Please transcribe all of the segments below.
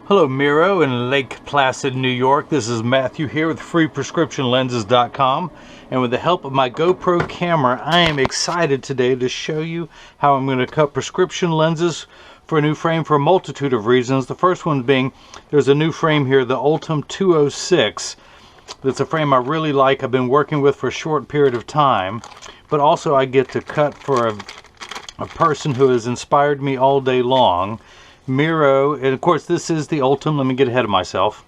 Hello Miro in Lake Placid, New York. This is Matthew here with freeprescriptionlenses.com, and with the help of my GoPro camera, I am excited today to show you how I'm going to cut prescription lenses for a new frame for a multitude of reasons. The first one being there's a new frame here, the Ultem 206. That's a frame I really like. I've been working with for a short period of time, but also I get to cut for a person who has inspired me all day long. Miro, and of course this is the Ultem. Let me get ahead of myself.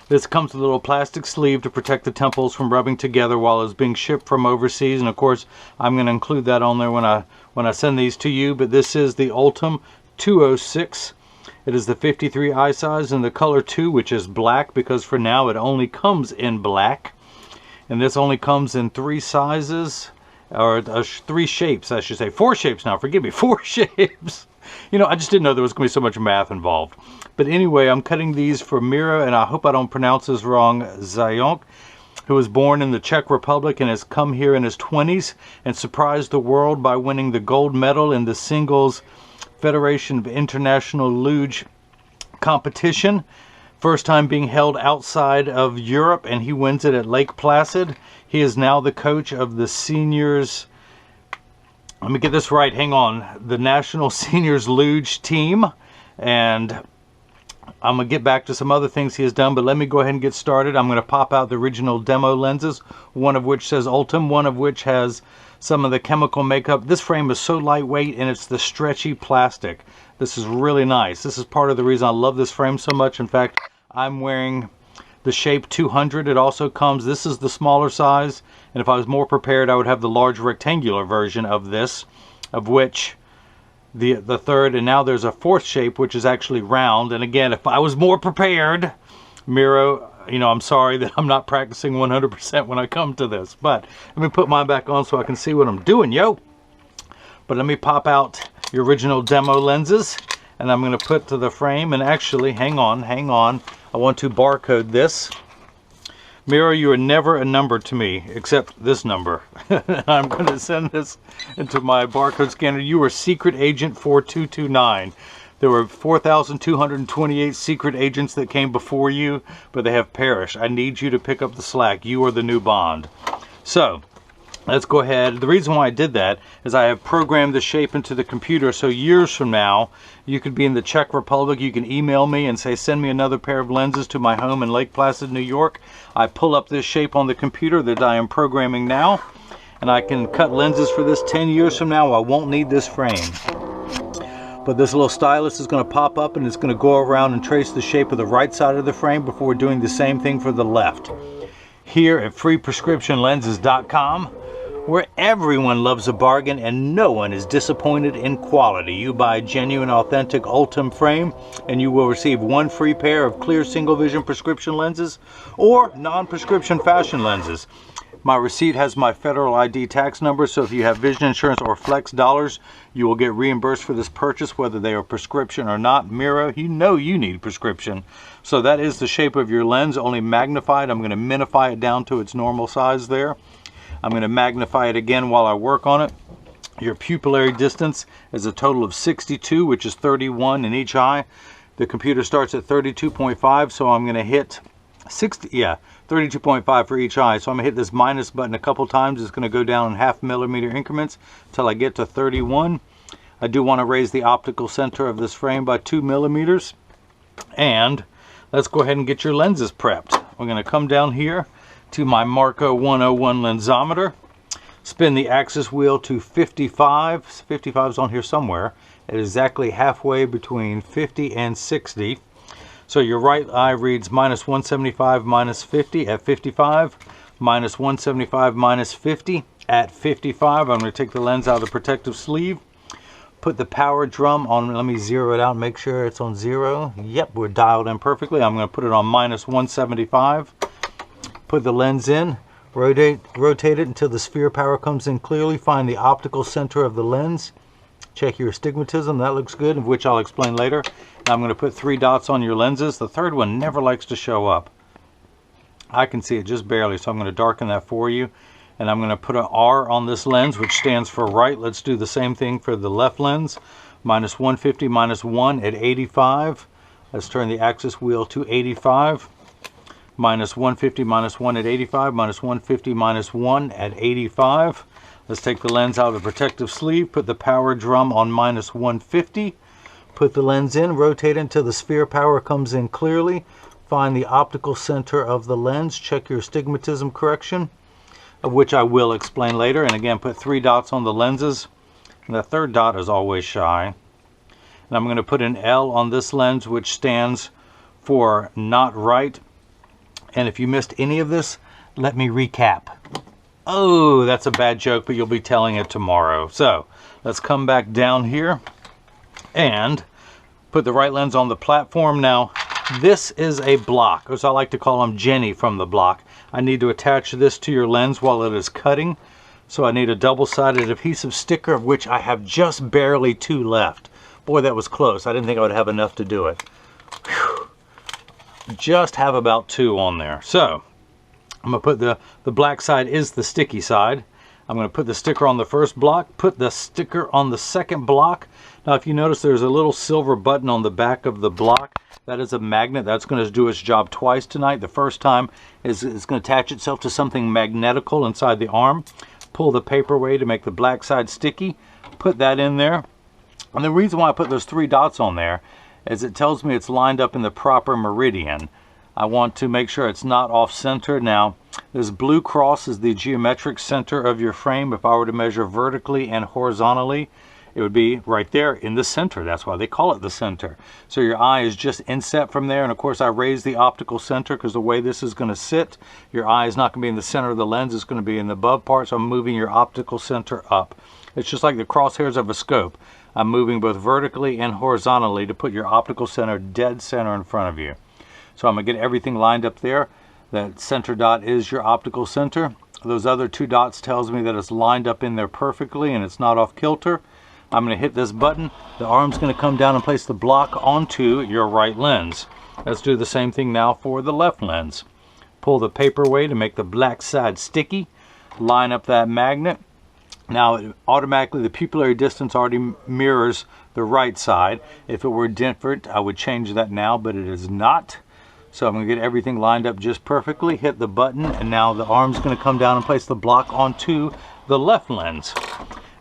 This comes with a little plastic sleeve to protect the temples from rubbing together while it's being shipped from overseas, and of course I'm going to include that on there when I send these to you. But this is the Ultem 206. It is the 53 eye size in the color 2, which is black, because for now it only comes in black, and this only comes in 3 sizes, or 3 shapes I should say. 4 shapes now, forgive me, 4 shapes. You know, I just didn't know there was going to be so much math involved. But anyway, I'm cutting these for Miro, and I hope I don't pronounce this wrong, Zayonk, who was born in the Czech Republic and has come here in his 20s and surprised the world by winning the gold medal in the Singles Federation of International Luge competition. First time being held outside of Europe, and he wins it at Lake Placid. He is now the coach of the seniors. Let me get this right, hang on. The National Seniors Luge team. And I'm going to get back to some other things he has done, but let me go ahead and get started. I'm going to pop out the original demo lenses, one of which says Ultem, one of which has some of the chemical makeup. This frame is so lightweight, and it's the stretchy plastic. This is really nice. This is part of the reason I love this frame so much. In fact, I'm wearing the shape 200. It also comes, this is the smaller size, and if I was more prepared I would have the large rectangular version of this, of which the third, and now there's a 4th shape which is actually round. And again, if I was more prepared, Miro, you know, I'm sorry that I'm not practicing 100% when I come to this, but let me put mine back on so I can see what I'm doing, yo. But let me pop out your original demo lenses, and I'm going to put to the frame. And actually, hang on, I want to barcode this. Miro, you are never a number to me, except this number. I'm going to send this into my barcode scanner. You are Secret Agent 4229. There were 4,228 secret agents that came before you, but they have perished. I need you to pick up the slack. You are the new Bond. So, let's go ahead. The reason why I did that is I have programmed the shape into the computer, so years from now, you could be in the Czech Republic, you can email me and say, send me another pair of lenses to my home in Lake Placid, New York. I pull up this shape on the computer that I am programming now, and I can cut lenses for this 10 years from now. I won't need this frame. But this little stylus is going to pop up, and it's going to go around and trace the shape of the right side of the frame before doing the same thing for the left. Here at freeprescriptionlenses.com, where everyone loves a bargain and no one is disappointed in quality. You buy a genuine, authentic Ultem frame and you will receive 1 free pair of clear single vision prescription lenses or non-prescription fashion lenses. My receipt has my federal ID tax number, so if you have vision insurance or flex dollars, you will get reimbursed for this purchase, whether they are prescription or not. Miro, you know you need prescription. So that is the shape of your lens, only magnified. I'm going to minify it down to its normal size there. I'm going to magnify it again while I work on it. Your pupillary distance is a total of 62, which is 31 in each eye. The computer starts at 32.5, so I'm going to hit 32.5 for each eye. So I'm going to hit this minus button a couple times. It's going to go down in 0.5 millimeter increments until I get to 31. I do want to raise the optical center of this frame by 2 millimeters. And let's go ahead and get your lenses prepped. We're going to come down here to my Marco 101 lensometer, spin the axis wheel to 55. 55 is on here somewhere, at exactly halfway between 50 and 60. So your right eye reads minus 175 minus 50 at 55, minus 175 minus 50 at 55. I'm going to take the lens out of the protective sleeve, put the power drum on. Let me zero it out and make sure it's on 0. Yep, we're dialed in perfectly. I'm going to put it on minus 175. Put the lens in, rotate it until the sphere power comes in clearly. Find the optical center of the lens. Check your astigmatism. That looks good, of which I'll explain later. Now I'm going to put 3 dots on your lenses. The third one never likes to show up. I can see it just barely, so I'm going to darken that for you. And I'm going to put an R on this lens, which stands for right. Let's do the same thing for the left lens. Minus 150 minus 1 at 85. Let's turn the axis wheel to 85. Minus 150 minus 1 at 85, minus 150 minus 1 at 85. Let's take the lens out of the protective sleeve, put the power drum on minus 150, put the lens in, rotate until the sphere power comes in clearly. Find the optical center of the lens, check your astigmatism correction, of which I will explain later. And again, put 3 dots on the lenses. And the third dot is always shy. And I'm going to put an L on this lens, which stands for not right. And if you missed any of this, let me recap. Oh, that's a bad joke, but you'll be telling it tomorrow. So let's come back down here and put the right lens on the platform. Now, this is a block, as I like to call them, Jenny from the block. I need to attach this to your lens while it is cutting. So I need a double-sided adhesive sticker, of which I have just barely 2 left. Boy, that was close. I didn't think I would have enough to do it. Whew. Just have about 2 on there. So I'm going to put the black side is the sticky side. I'm going to put the sticker on the first block, put the sticker on the second block. Now if you notice, there's a little silver button on the back of the block. That is a magnet. That's going to do its job twice tonight. The first time is it's going to attach itself to something magnetical inside the arm. Pull the paper away to make the black side sticky. Put that in there. And the reason why I put those 3 dots on there is it tells me it's lined up in the proper meridian. I want to make sure it's not off center. Now, this blue cross is the geometric center of your frame. If I were to measure vertically and horizontally, it would be right there in the center. That's why they call it the center. So your eye is just inset from there. And of course, I raise the optical center because the way this is going to sit, your eye is not going to be in the center of the lens. It's going to be in the above part. So I'm moving your optical center up. It's just like the crosshairs of a scope. I'm moving both vertically and horizontally to put your optical center dead center in front of you. So I'm going to get everything lined up there. That center dot is your optical center. Those other 2 dots tells me that it's lined up in there perfectly and it's not off kilter. I'm going to hit this button. The arm's going to come down and place the block onto your right lens. Let's do the same thing now for the left lens. Pull the paper away to make the black side sticky. Line up that magnet. Now, automatically the pupillary distance already mirrors the right side. If it were different, I would change that now, but it is not. So I'm going to get everything lined up just perfectly, hit the button, and now the arm's going to come down and place the block onto the left lens.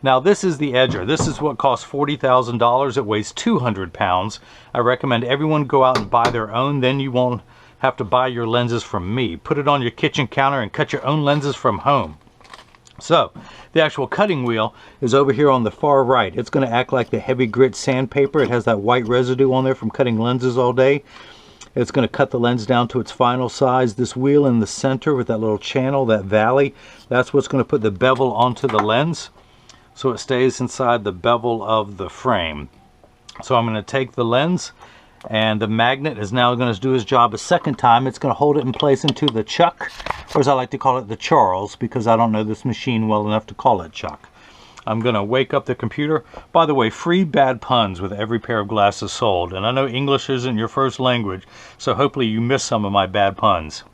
Now this is the edger. This is what costs $40,000. It weighs 200 pounds. I recommend everyone go out and buy their own. Then you won't have to buy your lenses from me. Put it on your kitchen counter and cut your own lenses from home. So the actual cutting wheel is over here on the far right. It's going to act like the heavy grit sandpaper. It has that white residue on there from cutting lenses all day. It's going to cut the lens down to its final size. This wheel in the center with that little channel, that valley, that's what's going to put the bevel onto the lens, so it stays inside the bevel of the frame. So I'm going to take the lens, and the magnet is now going to do its job a second time. It's going to hold it in place into the chuck, or as I like to call it, the Charles, because I don't know this machine well enough to call it chuck. I'm going to wake up the computer. By the way, free bad puns with every pair of glasses sold. And I know English isn't your first language, so hopefully you missed some of my bad puns.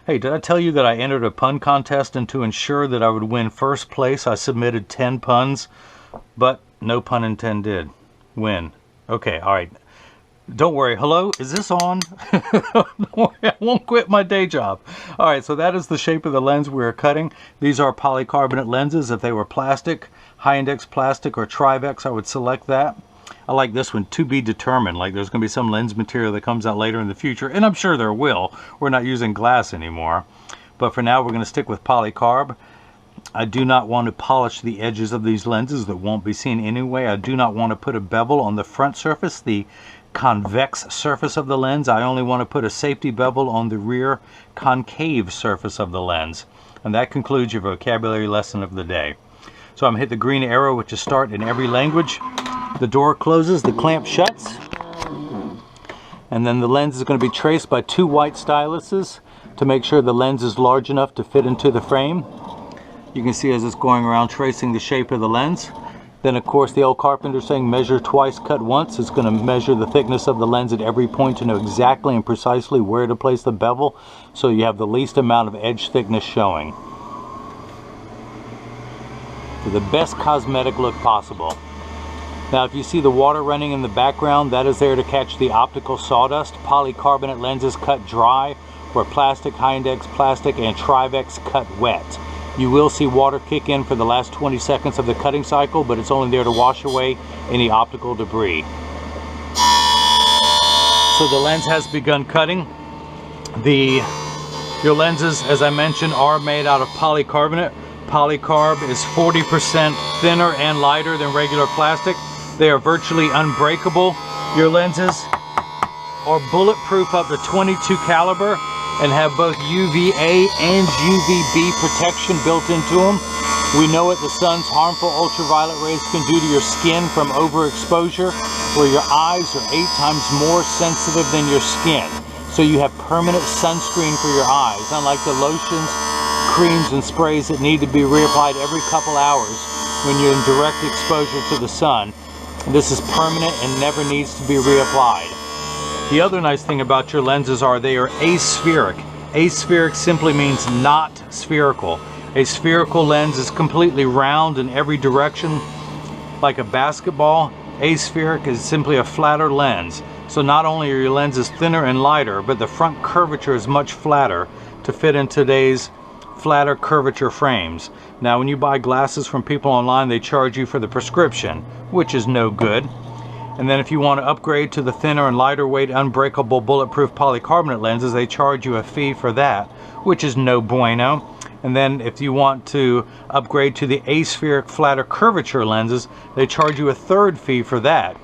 Hey, did I tell you that I entered a pun contest, and to ensure that I would win first place, I submitted 10 puns, but no pun intended. Win. Okay, all right. Don't worry. Hello, is this on? Don't worry, I won't quit my day job. All right, so that is the shape of the lens we're cutting. These are polycarbonate lenses. If they were plastic, high index plastic or Trivex, I would select that. I like this one, to be determined. Like there's going to be some lens material that comes out later in the future, and I'm sure there will. We're not using glass anymore. But for now, we're going to stick with polycarb. I do not want to polish the edges of these lenses that won't be seen anyway. I do not want to put a bevel on the front surface, the convex surface of the lens. I only want to put a safety bevel on the rear concave surface of the lens. And that concludes your vocabulary lesson of the day. So I'm going to hit the green arrow, which is start in every language. The door closes, the clamp shuts, and then the lens is going to be traced by 2 white styluses to make sure the lens is large enough to fit into the frame. You can see as it's going around tracing the shape of the lens. Then of course the old carpenter saying measure twice, cut once. It's going to measure the thickness of the lens at every point to know exactly and precisely where to place the bevel, so you have the least amount of edge thickness showing, for the best cosmetic look possible. Now if you see the water running in the background, that is there to catch the optical sawdust. Polycarbonate lenses cut dry, where plastic, high-index plastic, and Trivex cut wet. You will see water kick in for the last 20 seconds of the cutting cycle, but it's only there to wash away any optical debris. So the lens has begun cutting. Your lenses, as I mentioned, are made out of polycarbonate. Polycarb is 40% thinner and lighter than regular plastic. They are virtually unbreakable. Your lenses are bulletproof up to 22 caliber and have both UVA and UVB protection built into them. We know what the sun's harmful ultraviolet rays can do to your skin from overexposure, where your eyes are 8 times more sensitive than your skin. So you have permanent sunscreen for your eyes, unlike the lotions, creams, and sprays that need to be reapplied every couple hours when you're in direct exposure to the sun. This is permanent and never needs to be reapplied. The other nice thing about your lenses are they are aspheric. Aspheric simply means not spherical. A spherical lens is completely round in every direction like a basketball. Aspheric is simply a flatter lens. So not only are your lenses thinner and lighter, but the front curvature is much flatter to fit in today's flatter curvature frames. Now when you buy glasses from people online, they charge you for the prescription, which is no good. And then if you want to upgrade to the thinner and lighter weight unbreakable bulletproof polycarbonate lenses, they charge you a fee for that, which is no bueno. And then if you want to upgrade to the aspheric flatter curvature lenses, they charge you a third fee for that,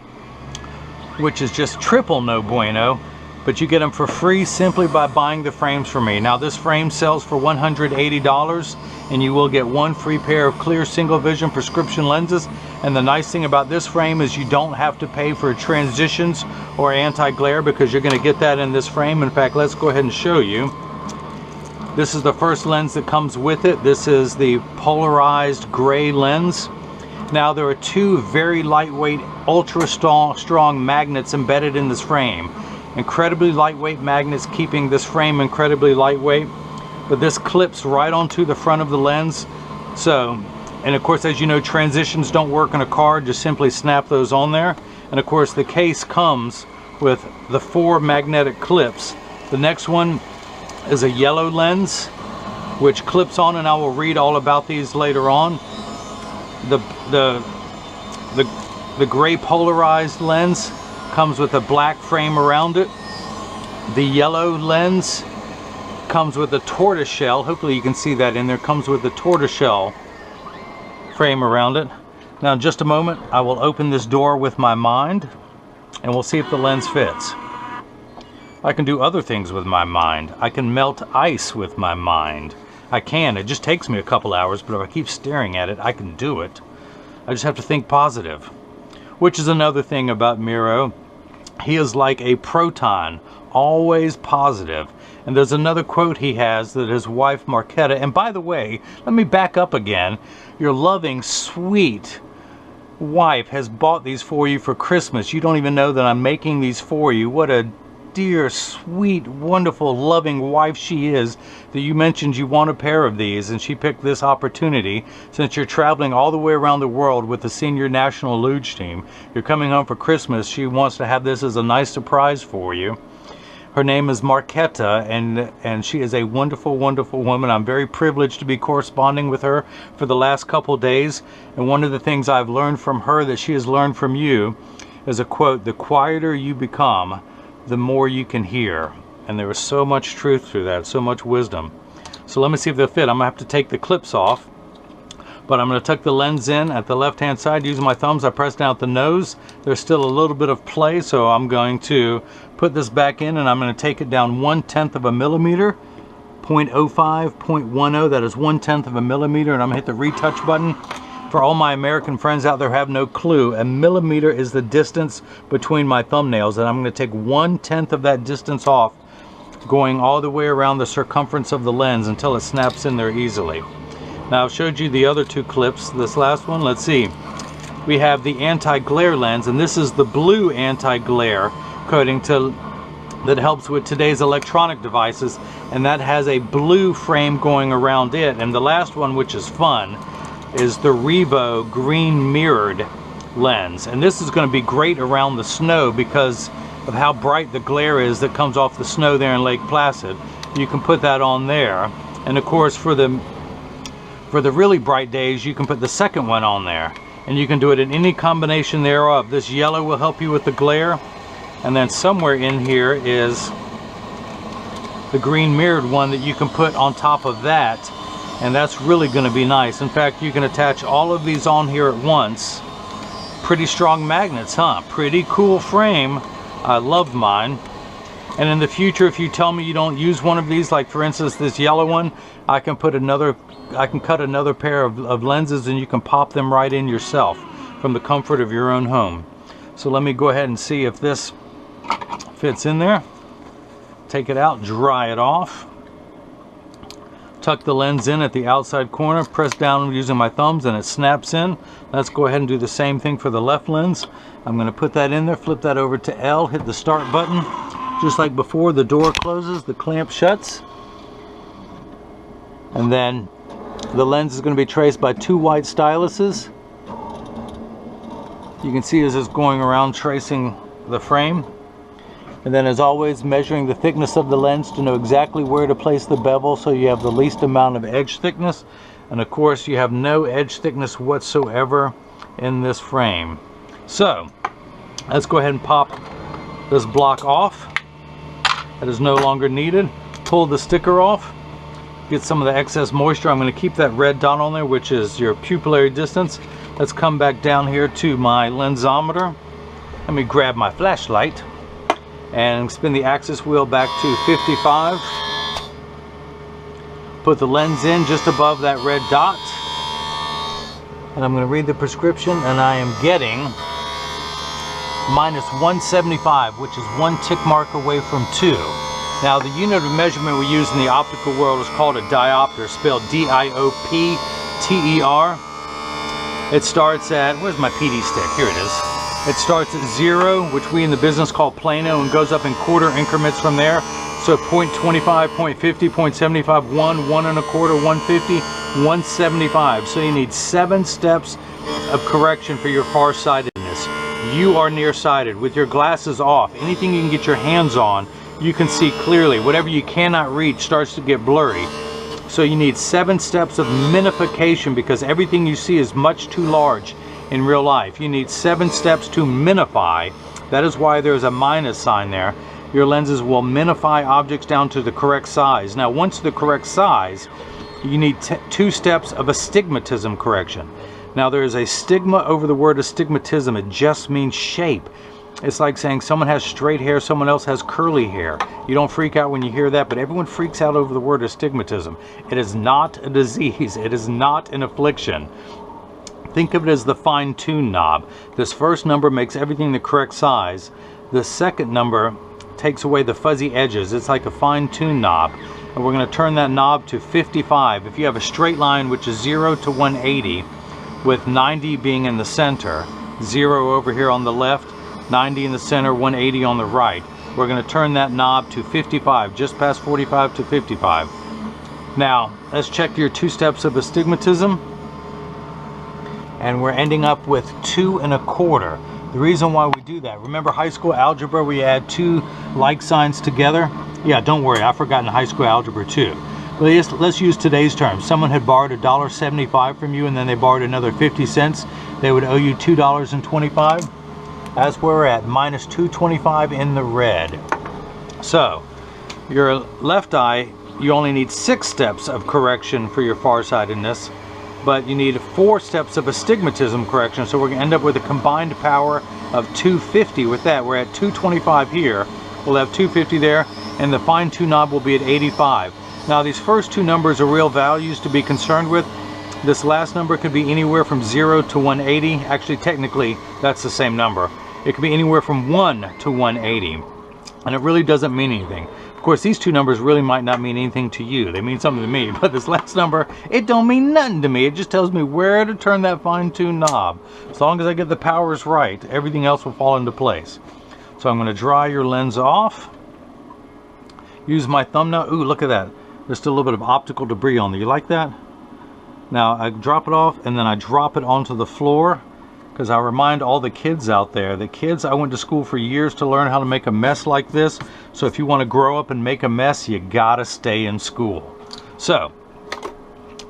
which is just triple no bueno. But you get them for free simply by buying the frames from me. Now this frame sells for $180, and you will get 1 free pair of clear single vision prescription lenses. And the nice thing about this frame is you don't have to pay for transitions or anti-glare, because you're going to get that in this frame. In fact, let's go ahead and show you. This is the first lens that comes with it. This is the polarized gray lens. Now there are 2 very lightweight, ultra strong magnets embedded in this frame. Incredibly lightweight magnets, keeping this frame incredibly lightweight. But this clips right onto the front of the lens. So, and of course, as you know, transitions don't work in a car. Just simply snap those on there. And of course, the case comes with the 4 magnetic clips. The next one is a yellow lens, which clips on, and I will read all about these later on. The gray polarized lens comes with a black frame around it. The yellow lens comes with a tortoiseshell. Hopefully you can see that in there. Comes with a tortoiseshell frame around it. Now in just a moment I will open this door with my mind and we'll see if the lens fits. I can do other things with my mind. I can melt ice with my mind. I can. It just takes me a couple hours, but if I keep staring at it, I can do it. I just have to think positive. Which is another thing about Miro. He is like a proton, always positive. And there's another quote he has that his wife Marquetta, and by the way, let me back up again. Your loving, sweet wife has bought these for you for Christmas. You don't even know that I'm making these for you. What a dear, sweet, wonderful, loving wife she is, that you mentioned you want a pair of these, and she picked this opportunity. Since you're traveling all the way around the world with the senior national luge team, you're coming home for Christmas, she wants to have this as a nice surprise for you. Her name is Marquetta, and she is a wonderful, wonderful woman. I'm very privileged to be corresponding with her for the last couple days, and one of the things I've learned from her that she has learned from you is a quote: the quieter you become, the more you can hear. And there is so much truth to that, so much wisdom. So let me see if they'll fit. I'm gonna have to take the clips off, but I'm gonna tuck the lens in at the left hand side using my thumbs. I press down at the nose. There's still a little bit of play, so I'm going to put this back in, and I'm going to take it down 1/10 of a millimeter, 0.05, 0.10, that is 1/10 of a millimeter, and I'm going to hit the retouch button. For all my American friends out there who have no clue, a millimeter is the distance between my thumbnails, and I'm going to take 1/10 of that distance off, going all the way around the circumference of the lens until it snaps in there easily. Now I've showed you the other 2 clips. This last one, let's see. We have the anti-glare lens, and this is the blue anti-glare coating that helps with today's electronic devices, and that has a blue frame going around it. And the last one, which is fun, is the Revo green mirrored lens. And this is going to be great around the snow because of how bright the glare is that comes off the snow there in Lake Placid. You can put that on there. And of course for the really bright days, you can put the second one on there. And you can do it in any combination thereof. This yellow will help you with the glare. And then somewhere in here is the green mirrored one that you can put on top of that. And that's really going to be nice. In fact, you can attach all of these on here at once. Pretty strong magnets, huh? Pretty cool frame. I love mine. And in the future, if you tell me you don't use one of these, like for instance this yellow one, I can cut another pair of lenses and you can pop them right in yourself from the comfort of your own home. So let me go ahead and see if this fits in there. Take it out, dry it off. Tuck the lens in at the outside corner, press down using my thumbs and it snaps in. Let's go ahead and do the same thing for the left lens. I'm going to put that in there, flip that over to L, hit the start button. Just like before, the door closes, the clamp shuts. And then the lens is going to be traced by 2 white styluses. You can see as it's going around tracing the frame. And then as always, measuring the thickness of the lens to know exactly where to place the bevel so you have the least amount of edge thickness. And of course you have no edge thickness whatsoever in this frame. So let's go ahead and pop this block off. That is no longer needed. Pull the sticker off. Get some of the excess moisture. I'm going to keep that red dot on there, which is your pupillary distance. Let's come back down here to my lensometer. Let me grab my flashlight and spin the axis wheel back to 55. Put the lens in just above that red dot. And I'm going to read the prescription, and I am getting -175, which is 1 tick mark away from 2. Now the unit of measurement we use in the optical world is called a diopter, spelled D-I-O-P-T-E-R. It starts at, where's my PD stick? Here it is. It starts at 0, which we in the business call plano, and goes up in quarter increments from there. So 0.25, 0.50, 0.75, 1, 1 1/4, 150, 175. So you need 7 steps of correction for your farsightedness. You are nearsighted. With your glasses off, anything you can get your hands on, you can see clearly. Whatever you cannot reach starts to get blurry. So you need 7 steps of minification because everything you see is much too large in real life. You need 7 steps to minify. That is why there's a minus sign there. Your lenses will minify objects down to the correct size. Now once the correct size, you need 2 steps of astigmatism correction. Now there is a stigma over the word astigmatism. It just means shape. It's like saying someone has straight hair, someone else has curly hair. You don't freak out when you hear that, but everyone freaks out over the word astigmatism. It is not a disease. It is not an affliction. Think of it as the fine-tune knob. This first number makes everything the correct size. The second number takes away the fuzzy edges. It's like a fine-tune knob. And we're going to turn that knob to 55. If you have a straight line, which is 0 to 180, with 90 being in the center, 0 over here on the left, 90 in the center, 180 on the right. We're going to turn that knob to 55, just past 45 to 55. Now, let's check your 2 steps of astigmatism. And we're ending up with 2 1/4. The reason why we do that, remember high school algebra, we add 2 like signs together? Yeah, don't worry, I've forgotten high school algebra too. But let's use today's terms. Someone had borrowed $1.75 from you and then they borrowed another 50 cents. They would owe you $2.25. That's where we're at, -225 in the red. So, your left eye, you only need 6 steps of correction for your farsightedness, but you need 4 steps of astigmatism correction, so we're going to end up with a combined power of 250 with that. We're at 225 here, we'll have 250 there, and the fine-tune knob will be at 85. Now these first 2 numbers are real values to be concerned with. This last number could be anywhere from 0 to 180. Actually, technically, that's the same number. It could be anywhere from 1 to 180, and it really doesn't mean anything. Of course, these 2 numbers really might not mean anything to you. They mean something to me, but this last number, it don't mean nothing to me. It just tells me where to turn that fine-tune knob. As long as I get the powers right, everything else will fall into place. So I'm going to dry your lens off. Use my thumbnail. Ooh, look at that. There's still a little bit of optical debris on there. You like that? Now I drop it off and then I drop it onto the floor because I remind all the kids out there that kids, I went to school for years to learn how to make a mess like this. So if you want to grow up and make a mess, you gotta stay in school. So,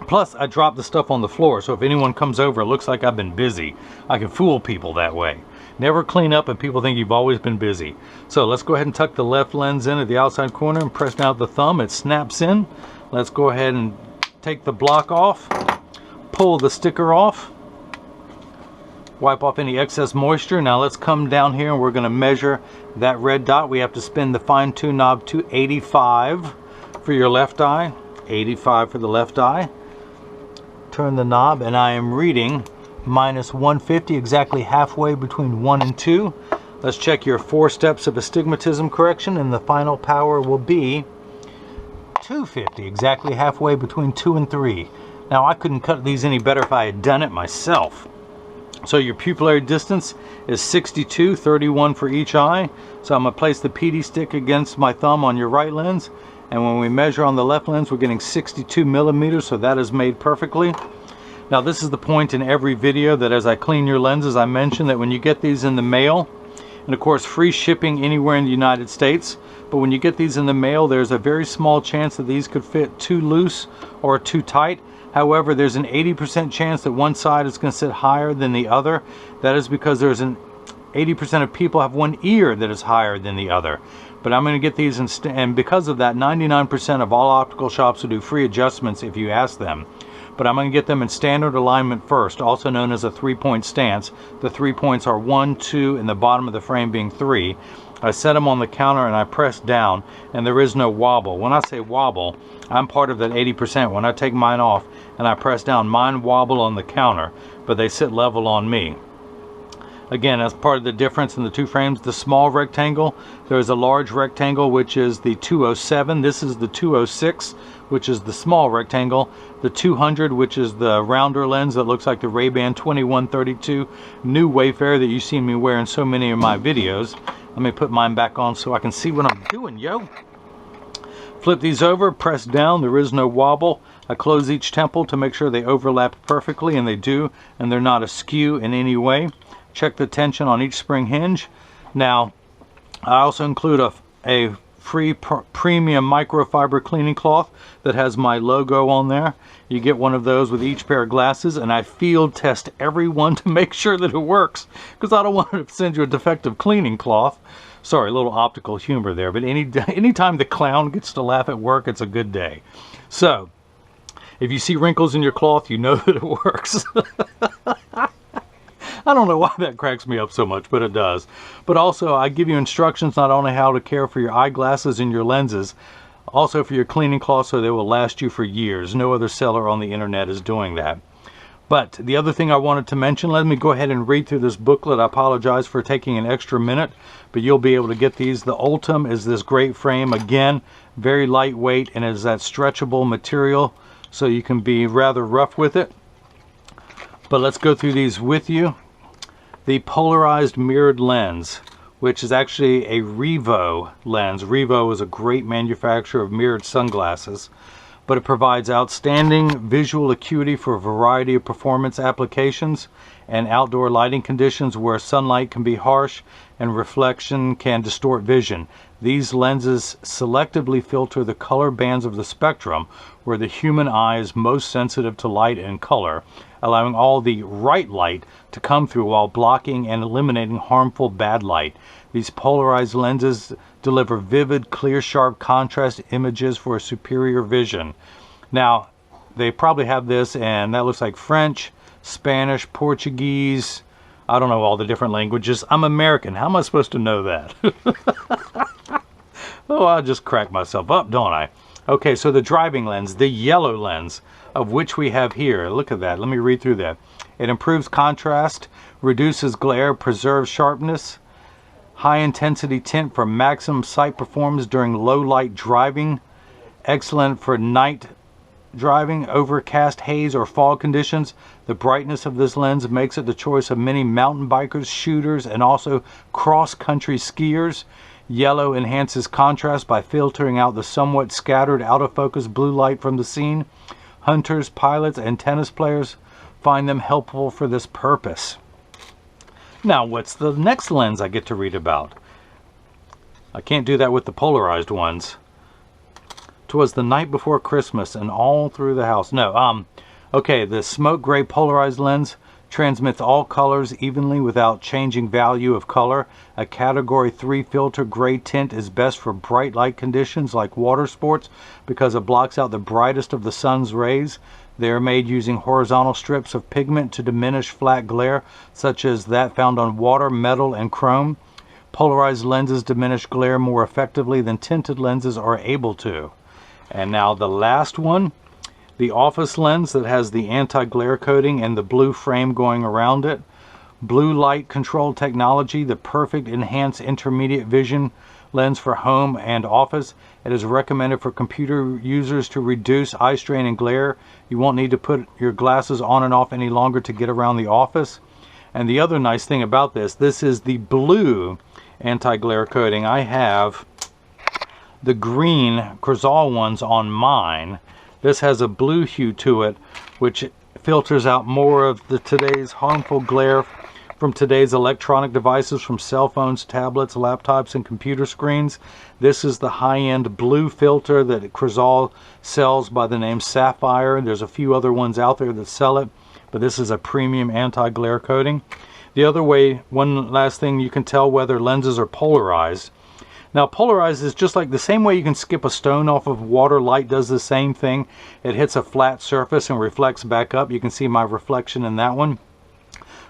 plus I dropped the stuff on the floor, so if anyone comes over, it looks like I've been busy. I can fool people that way. Never clean up and people think you've always been busy. So let's go ahead and tuck the left lens in at the outside corner and press down with the thumb. It snaps in. Let's go ahead and take the block off, pull the sticker off, wipe off any excess moisture. Now let's come down here and we're going to measure that red dot. We have to spin the fine tune knob to 85 for your left eye, 85 for the left eye. Turn the knob and I am reading minus 150, exactly halfway between 1 and 2. Let's check your 4 steps of astigmatism correction, and the final power will be 250, exactly halfway between 2 and 3. Now I couldn't cut these any better if I had done it myself. So your pupillary distance is 62, 31 for each eye. So I'm going to place the PD stick against my thumb on your right lens, and when we measure on the left lens, we're getting 62 millimeters, so that is made perfectly. Now this is the point in every video that as I clean your lenses, I mention that when you get these in the mail, and of course free shipping anywhere in the United States, but when you get these in the mail, there's a very small chance that these could fit too loose or too tight. However, there's an 80% chance that one side is going to sit higher than the other. That is because there's an 80% of people have one ear that is higher than the other. But I'm going to get these and because of that, 99% of all optical shops will do free adjustments if you ask them. But I'm going to get them in standard alignment first, also known as a 3-point stance. The 3 points are 1, 2, and the bottom of the frame being 3. I set them on the counter and I press down, and there is no wobble. When I say wobble, I'm part of that 80%. When I take mine off and I press down, mine wobble on the counter, but they sit level on me. Again, that's part of the difference in the two frames. The small rectangle, there is a large rectangle, which is the 207. This is the 206, which is the small rectangle. The 200, which is the rounder lens that looks like the Ray-Ban 2132 new Wayfarer that you've seen me wear in so many of my videos. Let me put mine back on so I can see what I'm doing, yo. Flip these over, press down, there is no wobble. I close each temple to make sure they overlap perfectly, and they do, and they're not askew in any way. Check the tension on each spring hinge. Now, I also include a free premium microfiber cleaning cloth that has my logo on there. You get one of those with each pair of glasses, and I field test every one to make sure that it works, because I don't want to send you a defective cleaning cloth. Sorry, a little optical humor there, but anytime the clown gets to laugh at work, it's a good day. So, if you see wrinkles in your cloth, you know that it works. I don't know why that cracks me up so much, but it does. But also, I give you instructions not only how to care for your eyeglasses and your lenses, also for your cleaning cloth so they will last you for years. No other seller on the internet is doing that. But the other thing I wanted to mention, let me go ahead and read through this booklet. I apologize for taking an extra minute, but you'll be able to get these. The Ultem is this great frame. Again, very lightweight, and is that stretchable material, so you can be rather rough with it. But let's go through these with you. The polarized mirrored lens, which is actually a Revo lens. Revo is a great manufacturer of mirrored sunglasses, but it provides outstanding visual acuity for a variety of performance applications and outdoor lighting conditions where sunlight can be harsh and reflection can distort vision. These lenses selectively filter the color bands of the spectrum where the human eye is most sensitive to light and color, allowing all the right light to come through while blocking and eliminating harmful bad light. These polarized lenses deliver vivid, clear, sharp contrast images for a superior vision. Now, they probably have this, and that looks like French, Spanish, Portuguese, I don't know all the different languages. I'm American. How am I supposed to know that? Oh, I'll just crack myself up, don't I? Okay, so the driving lens, the yellow lens, of which we have here. Look at that. Let me read through that. It improves contrast, reduces glare, preserves sharpness, high intensity tint for maximum sight performance during low light driving, excellent for night driving, overcast, haze, or fog conditions. The brightness of this lens makes it the choice of many mountain bikers, shooters, and also cross-country skiers. Yellow enhances contrast by filtering out the somewhat scattered out-of-focus blue light from the scene. Hunters, pilots, and tennis players find them helpful for this purpose. Now, what's the next lens I get to read about? I can't do that with the polarized ones. 'Twas the night before Christmas and all through the house. No, okay, the smoke gray polarized lens transmits all colors evenly without changing value of color. A category 3 filter gray tint is best for bright light conditions like water sports because it blocks out the brightest of the sun's rays. They are made using horizontal strips of pigment to diminish flat glare, such as that found on water, metal, and chrome. Polarized lenses diminish glare more effectively than tinted lenses are able to. And now the last one, the office lens that has the anti-glare coating and the blue frame going around it. Blue light control technology, the perfect enhanced intermediate vision lens for home and office. It is recommended for computer users to reduce eye strain and glare. You won't need to put your glasses on and off any longer to get around the office. And the other nice thing about this is the blue anti-glare coating. I have the green Crizal ones on mine. This has a blue hue to it, which filters out more of today's harmful glare from today's electronic devices, from cell phones, tablets, laptops, and computer screens. This is the high-end blue filter that Crizal sells by the name Sapphire. There's a few other ones out there that sell it, but this is a premium anti-glare coating. The other way, one last thing you can tell whether lenses are polarized. Now, polarized is just like the same way you can skip a stone off of water. Light does the same thing. It hits a flat surface and reflects back up. You can see my reflection in that one.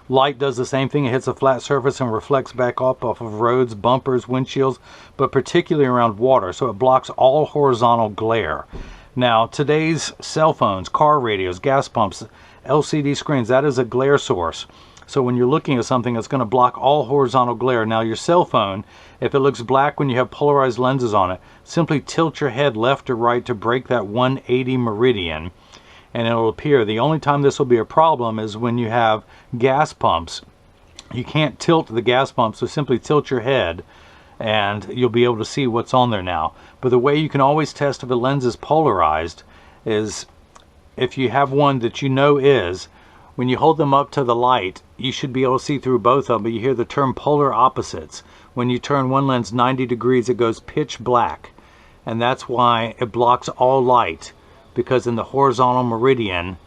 Light does the same thing. It hits a flat surface and reflects back up off of roads, bumpers, windshields, but particularly around water. So it blocks all horizontal glare. Now, today's cell phones, car radios, gas pumps, LCD screens, that is a glare source. So when you're looking at something, it's going to block all horizontal glare. Now, your cell phone, if it looks black when you have polarized lenses on it, simply tilt your head left or right to break that 180 meridian, and it'll appear. The only time this will be a problem is when you have gas pumps. You can't tilt the gas pump, so simply tilt your head and you'll be able to see what's on there now. But the way you can always test if a lens is polarized is if you have one that you know is, when you hold them up to the light, you should be able to see through both of them, but you hear the term polar opposites. When you turn one lens 90 degrees, it goes pitch black. And that's why it blocks all light, because in the horizontal meridian,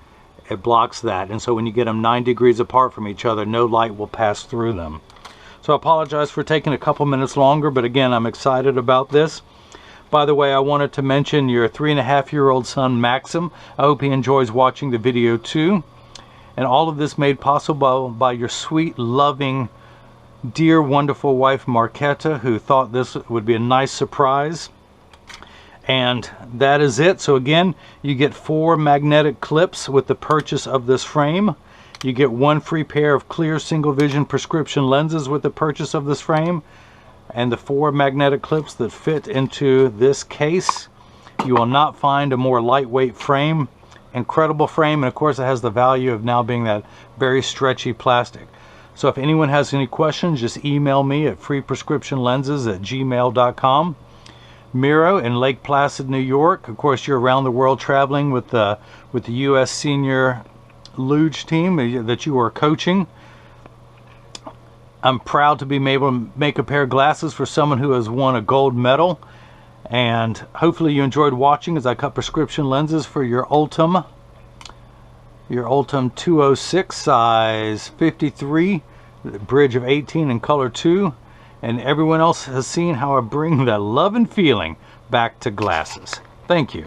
it blocks that. And so when you get them 9 degrees apart from each other, no light will pass through them. So I apologize for taking a couple minutes longer, but again, I'm excited about this. By the way, I wanted to mention your 3.5-year-old son, Maxim. I hope he enjoys watching the video too. And all of this made possible by your sweet, loving, dear, wonderful wife, Marquetta, who thought this would be a nice surprise. And that is it. So again, you get 4 magnetic clips with the purchase of this frame. You get 1 free pair of clear single vision prescription lenses with the purchase of this frame. And the 4 magnetic clips that fit into this case. You will not find a more lightweight frame. Incredible frame, and of course it has the value of now being that very stretchy plastic. So if anyone has any questions, just email me at freeprescriptionlenses@gmail.com. Miro in Lake Placid, New York. Of course, you're around the world traveling with the U.S. Senior Luge team that you are coaching. I'm proud to be able to make a pair of glasses for someone who has won a gold medal. And hopefully you enjoyed watching as I cut prescription lenses for your Ultem 206 size 53, bridge of 18 in color 2. And everyone else has seen how I bring that love and feeling back to glasses. Thank you.